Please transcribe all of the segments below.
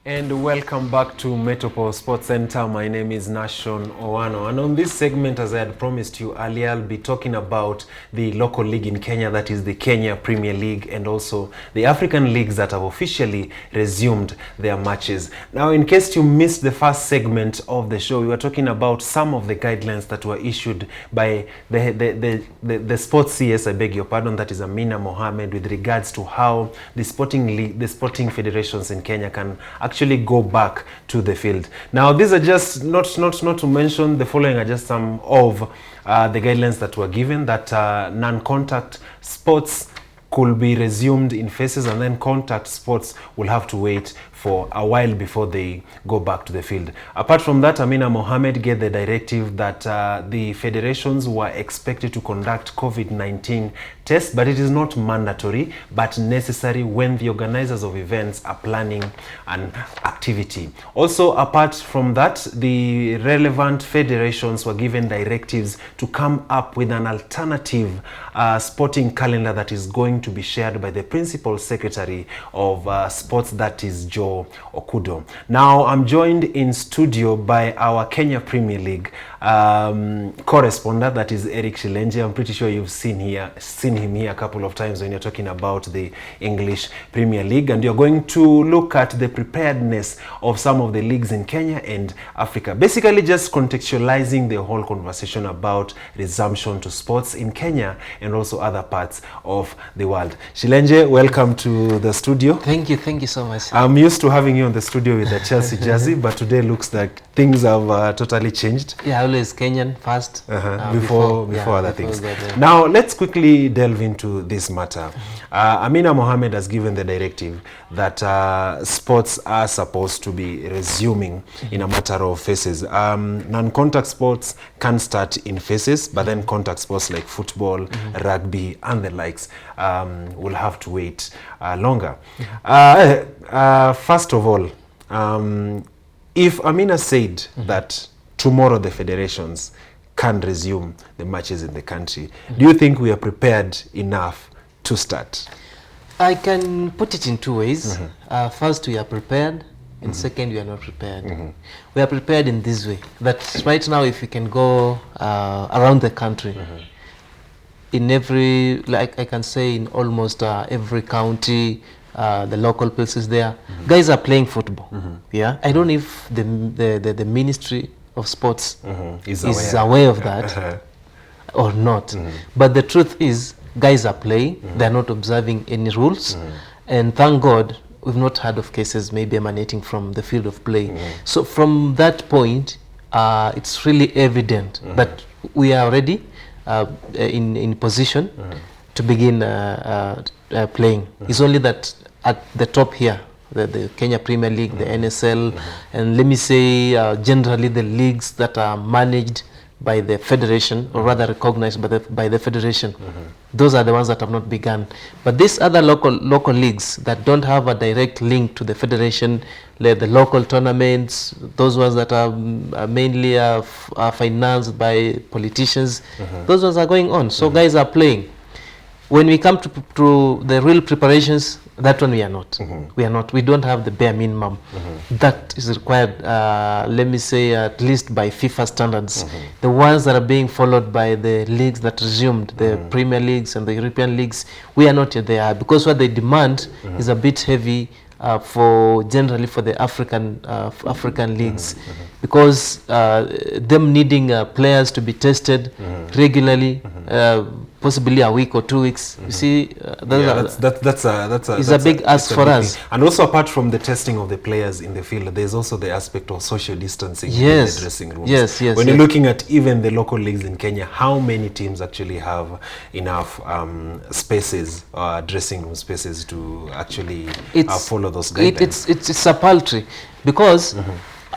And welcome back to Metropole Sports Center. My name is Nashon Owano, and on this segment, as I had promised you earlier, I'll be talking about the local league in Kenya, that is the Kenya Premier League, and also the African leagues that have officially resumed their matches. Now, in case you missed the first segment of the show, we were talking about some of the guidelines that were issued by the sports CS, I beg your pardon, that is Amina Mohamed, with regards to how the sporting federations in Kenya can actually go back to the field. Now, these are just not to mention, the following are just some of the guidelines that were given, that non-contact sports could be resumed in phases, and then contact sports will have to wait for a while before they go back to the field. Apart from that, Amina Mohamed gave the directive that the federations were expected to conduct COVID-19 tests, but it is not mandatory but necessary when the organizers of events are planning an activity. Also, apart from that, the relevant federations were given directives to come up with an alternative sporting calendar that is going to be shared by the principal secretary of sports, that is Joe Okudo. Now, I'm joined in studio by our Kenya Premier League correspondent, that is Eric Shilenje. I'm pretty sure you've seen him here a couple of times when you're talking about the English Premier League, and you're going to look at the preparedness of some of the leagues in Kenya and Africa. Basically, just contextualizing the whole conversation about resumption to sports in Kenya and also other parts of the world. Shilenje, welcome to the studio. Thank you so much. I'm used to having you on the studio with the Chelsea jersey, but today looks like things have totally changed. Yeah, always Kenyan first. Before other things. Now, let's quickly delve into this matter. Amina Mohamed has given the directive that sports are supposed to be resuming in a matter of phases. Non-contact sports can start in phases, but then contact sports like football, rugby, and the likes will have to wait longer. First of all, if Amina said that tomorrow the federations can resume the matches in the country, do you think we are prepared enough to start? I can put it in two ways. First, we are prepared, and second, we are not prepared. We are prepared in this way, that right now, if we can go around the country, in every, like I can say, in almost every county, the local places there, guys are playing football. Yeah, I don't know if the Ministry of Sports is aware of that or not. But the truth is, guys are playing. They're not observing any rules, and thank God we've not heard of cases maybe emanating from the field of play. So from that point, it's really evident that we are already in position to begin playing. It's only that at the top here, the Kenya Premier League, the NSL, and let me say generally the leagues that are managed by the federation, or rather recognized by the federation, those are the ones that have not begun. But these other local leagues that don't have a direct link to the federation, like the local tournaments, those ones that are mainly financed by politicians, those ones are going on. So guys are playing. When we come to the real preparations, that one we are not. We are not. We don't have the bare minimum that is required, let me say, at least by FIFA standards. The ones that are being followed by the leagues that resumed, the Premier Leagues and the European leagues, we are not yet there, because what they demand is a bit heavy generally for the African leagues, because them needing players to be tested regularly, possibly a week or 2 weeks. You see, that's a big ask for us. And also, apart from the testing of the players in the field, there's also the aspect of social distancing in the dressing rooms. Yes. When you're looking at even the local leagues in Kenya, how many teams actually have enough spaces, dressing room spaces, to actually follow those guidelines? It's a paltry, because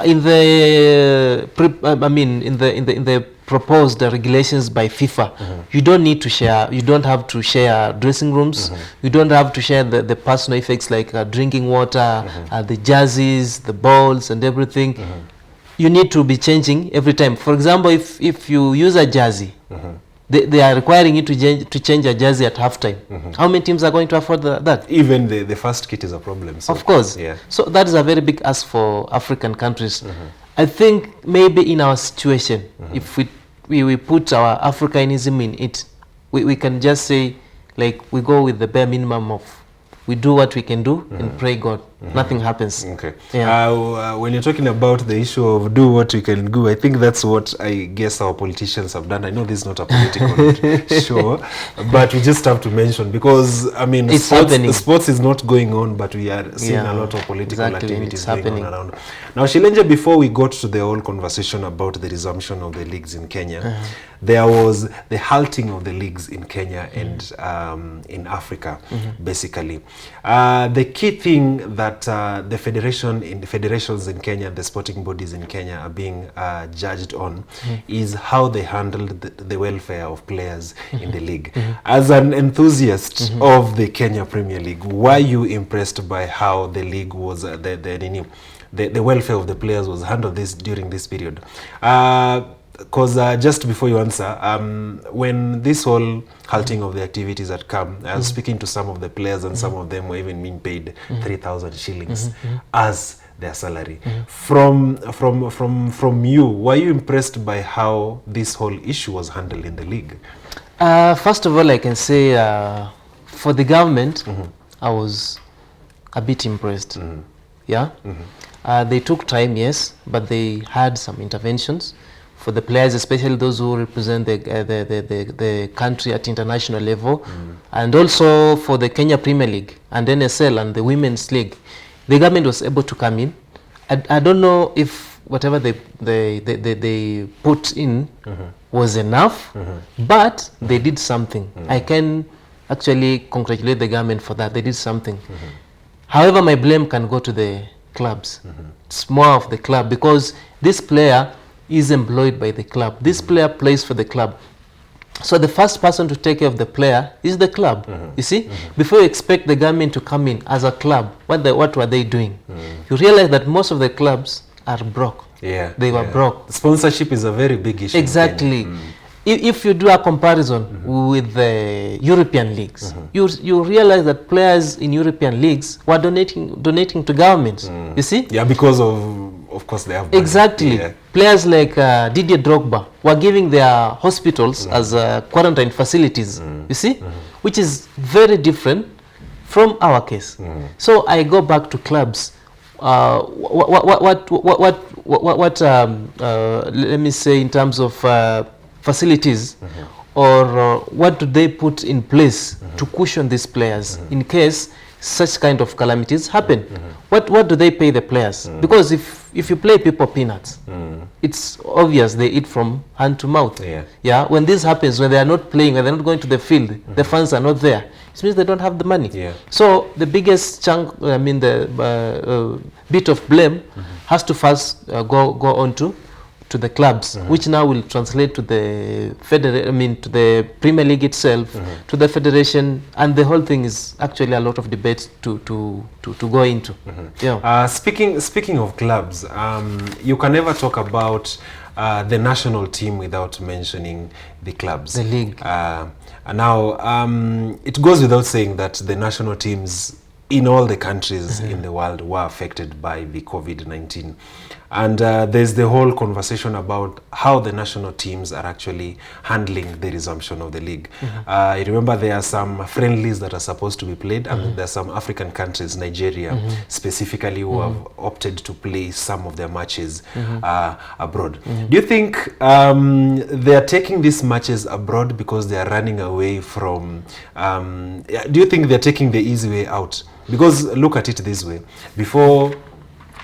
in the in the proposed regulations by FIFA, you don't need to share. You don't have to share dressing rooms. You don't have to share the personal effects like drinking water, the jerseys, the balls, and everything. You need to be changing every time. For example, if you use a jersey, they are requiring you to change a jersey at halftime. How many teams are going to afford that? Even the first kit is a problem. So, of course. Yeah. So that is a very big ask for African countries. I think maybe in our situation, if we put our Africanism in it, we can just say, like, we go with the bare minimum of, we do what we can do and pray God. Nothing happens. Okay. Yeah. When you're talking about the issue of do what we can do, I think that's what I guess our politicians have done. I know this is not a political show, but we just have to mention, because I mean, It's happening. sports is not going on, but we are seeing a lot of political activities it's going happening. on around. Now, Shilenja, before we got to the whole conversation about the resumption of the leagues in Kenya, there was the halting of the leagues in Kenya and in Africa, basically. The key thing that the federations in Kenya, the sporting bodies in Kenya are being judged on is how they handled the welfare of players in the league. As an enthusiast of the Kenya Premier League, were you impressed by how the league was, the welfare of the players was handled during this period? Because just before you answer, when this whole halting of the activities had come, I was speaking to some of the players, and some of them were even being paid 3,000 shillings as their salary. From you, were you impressed by how this whole issue was handled in the league? First of all, I can say for the government, I was a bit impressed. Yeah, they took time, yes, but they had some interventions for the players, especially those who represent the country at international level, and also for the Kenya Premier League and NSL and the Women's League. The government was able to come in. I don't know if whatever they put in was enough, but they did something. I can actually congratulate the government for that. They did something. However, my blame can go to the clubs. It's more of the club, because this player is employed by the club. This player plays for the club. So the first person to take care of the player is the club. You see, before you expect the government to come in as a club, what were they doing? You realize that most of the clubs are broke. Yeah, they were broke. Sponsorship is a very big issue. Exactly. If you do a comparison with the European leagues, you realize that players in European leagues were donating to governments. You see? Yeah, because of course they have money. Exactly. Yeah. Players like Didier Drogba were giving their hospitals as quarantine facilities. You see, which is very different from our case. So I go back to clubs. Let me say, in terms of facilities, or what do they put in place to cushion these players in case such kind of calamities happen? What do they pay the players? Because if you play people peanuts, it's obvious they eat from hand to mouth. Yeah. When this happens, when they are not playing, when they're not going to the field, the fans are not there, it means they don't have the money. So the biggest chunk, I mean, the bit of blame has to first go on to the clubs, which now will translate to the to the Premier League itself, to the federation, and the whole thing is actually a lot of debate to go into. Yeah. Speaking of clubs, you can never talk about the national team without mentioning the clubs. The league. Now, it goes without saying that the national teams in all the countries in the world were affected by the COVID-19. And there's the whole conversation about how the national teams are actually handling the resumption of the league. I remember there are some friendlies that are supposed to be played, and there are some African countries, Nigeria specifically, who have opted to play some of their matches abroad. Do you think they are taking these matches abroad because they are running away from... do you think they're taking the easy way out? Because look at it this way. Before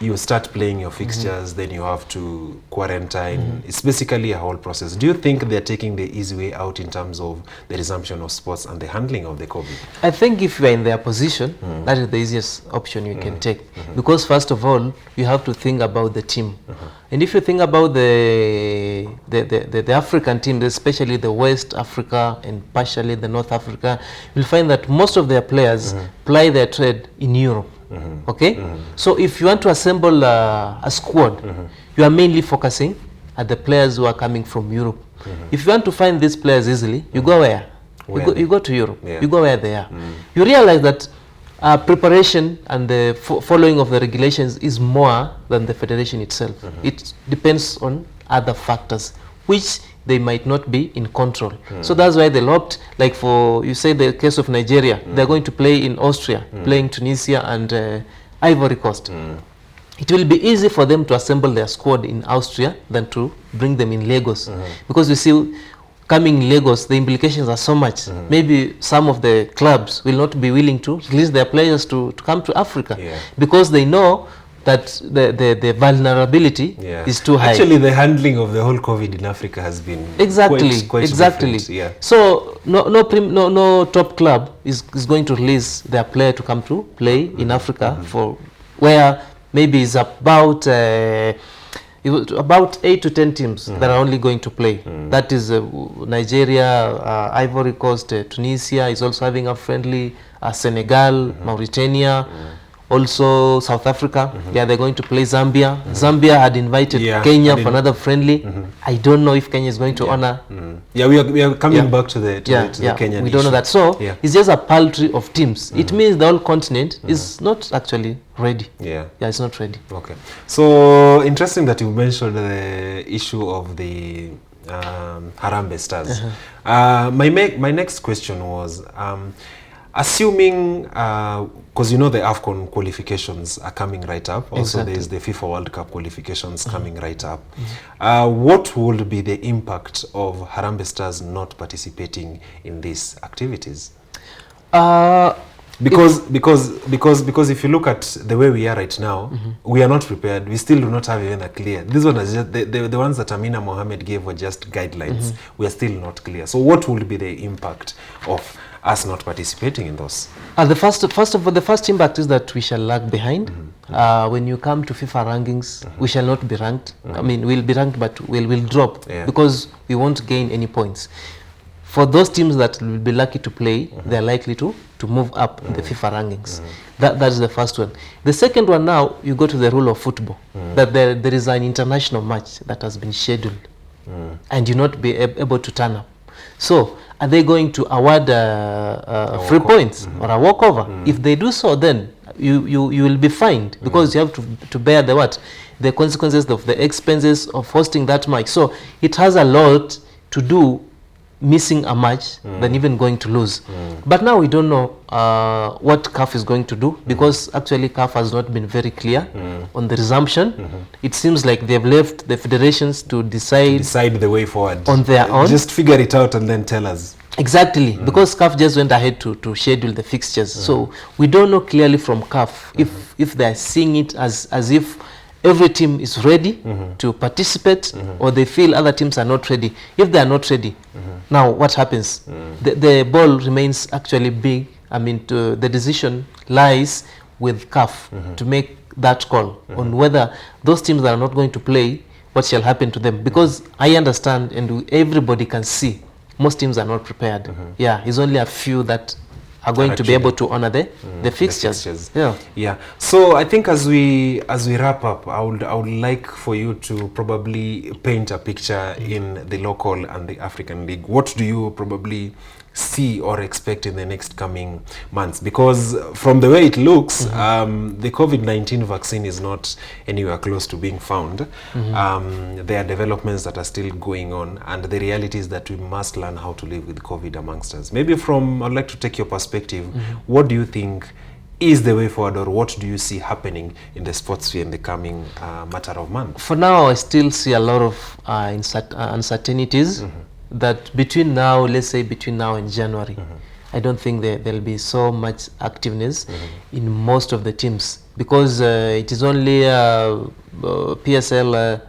you start playing your fixtures, then you have to quarantine. It's basically a whole process. Do you think they're taking the easy way out in terms of the resumption of sports and the handling of the COVID? I think if you are in their position, that is the easiest option you can take. Because first of all, you have to think about the team. And if you think about the African team, especially the West Africa and partially the North Africa, you'll find that most of their players ply their trade in Europe. Okay? So if you want to assemble a squad, you are mainly focusing are the players who are coming from Europe. If you want to find these players easily, you go where? You go to Europe. You go where they are. You realize that preparation and the following of the regulations is more than the federation itself. It depends on other factors, which they might not be in control. So that's why they locked, like for, you say the case of Nigeria, they're going to play in Austria, playing Tunisia and Ivory Coast. It will be easy for them to assemble their squad in Austria than to bring them in Lagos. Because you see, coming in Lagos, the implications are so much. Maybe some of the clubs will not be willing to release their players to come to Africa because they know that the vulnerability is too high. Actually, the handling of the whole COVID in Africa has been quite different. Yeah. So no top club is going to release their player to come to play in Africa for where maybe it's about 8 to 10 teams that are only going to play. That is Nigeria, Ivory Coast, Tunisia is also having a friendly, Senegal, Mauritania, also South Africa. They're going to play Zambia. Zambia had invited Kenya for another friendly. I don't know if Kenya is going to honor. We are coming back to the Kenyan we don't know that. So it's just a paltry of teams. It means the whole continent is not actually ready. It's not ready. Okay. So interesting that you mentioned the issue of the Harambee Stars. My next question was, assuming, because you know the AFCON qualifications are coming right up, also there's the FIFA World Cup qualifications coming right up. What would be the impact of Harambee Stars not participating in these activities? Because if you look at the way we are right now, we are not prepared. We still do not have even a clear. These ones are just the ones that Amina Mohammed gave were just guidelines. We are still not clear. So what will be the impact of us not participating in those? The first impact is that we shall lag behind. When you come to FIFA rankings, we shall not be ranked. I mean, we'll be ranked, but we'll drop because we won't gain any points. For those teams that will be lucky to play, they're likely to move up in the FIFA rankings. That is the first one. The second one, now you go to the rule of football, that there is an international match that has been scheduled and you not be able to turn up. So are they going to award free points or a walkover? If they do so, then you will be fined because you have to bear the consequences of the expenses of hosting that match. So it has a lot to do missing a match than even going to lose. But now we don't know what CAF is going to do because actually CAF has not been very clear on the resumption. It seems like they've left the federations to decide the way forward on their own. Just figure it out and then tell us. Exactly, because CAF just went ahead to schedule the fixtures. So we don't know clearly from CAF if they're seeing it as if every team is ready to participate or they feel other teams are not ready. If they are not ready, now what happens? The ball remains actually big. I mean, the decision lies with CAF to make that call on whether those teams that are not going to play, what shall happen to them. Because I understand and everybody can see most teams are not prepared. It's only a few that are going to be able to honor the fixtures. Yeah. So I think as we wrap up, I would like for you to probably paint a picture in the local and the African League. What do you probably see or expect in the next coming months? Because from the way it looks, the COVID-19 vaccine is not anywhere close to being found. There are developments that are still going on, and the reality is that we must learn how to live with COVID amongst us. Maybe I'd like to take your perspective. What do you think is the way forward, or what do you see happening in the sports sphere in the coming matter of months? For now, I still see a lot of uncertainties. That between now, let's say between now and January, I don't think there'll be so much activeness in most of the teams because it is only PSL.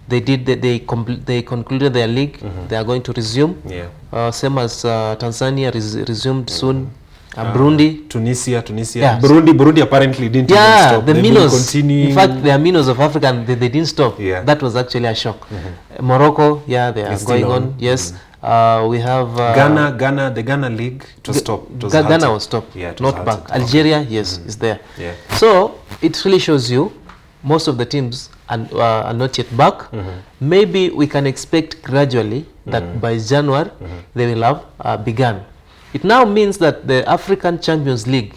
They concluded their league. They are going to resume. Same as Tanzania resumed soon. Burundi, Tunisia. Burundi apparently didn't even stop. The minnows. In fact, the minnows of Africa, they didn't stop. That was actually a shock. Morocco, they are going on. Yes. We have Ghana, the Ghana league to stop. Ghana was stopped, not back. Algeria, is there. So it really shows you most of the teams are not yet back. Maybe we can expect gradually that by January they will have begun. It now means that the African Champions League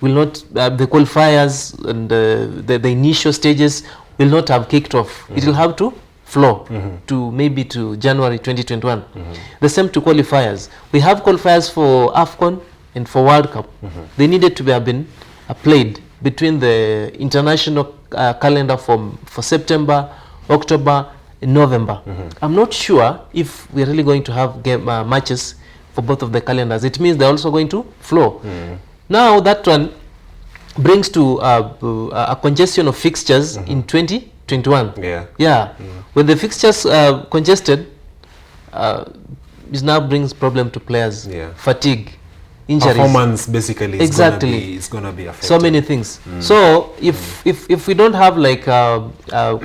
will not, the qualifiers and the initial stages will not have kicked off. It will have to flow to maybe to January 2021. The same to qualifiers. We have qualifiers for AFCON and for World Cup. They needed to have been played between the international calendar for September, October, and November. I'm not sure if we're really going to have matches for both of the calendars. It means they're also going to flow. Now that one brings to a congestion of fixtures in 2021. When the fixtures congested, it now brings problem to players. Fatigue, injuries, performance basically is gonna be affected. So many things. So if we don't have like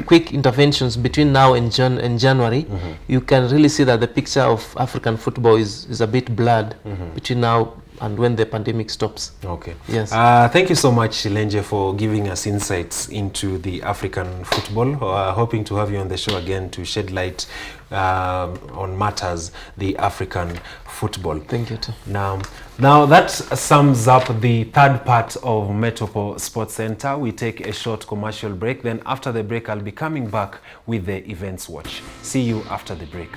quick interventions between now and January, you can really see that the picture of African football is a bit blurred between now and when the pandemic stops. Okay. Yes. Thank you so much, Lenje, for giving us insights into the African football. Hoping to have you on the show again to shed light on matters the African football. Thank you too. Now that sums up the third part of Metropole Sports Center. We take a short commercial break. Then after the break, I'll be coming back with the Events Watch. See you after the break.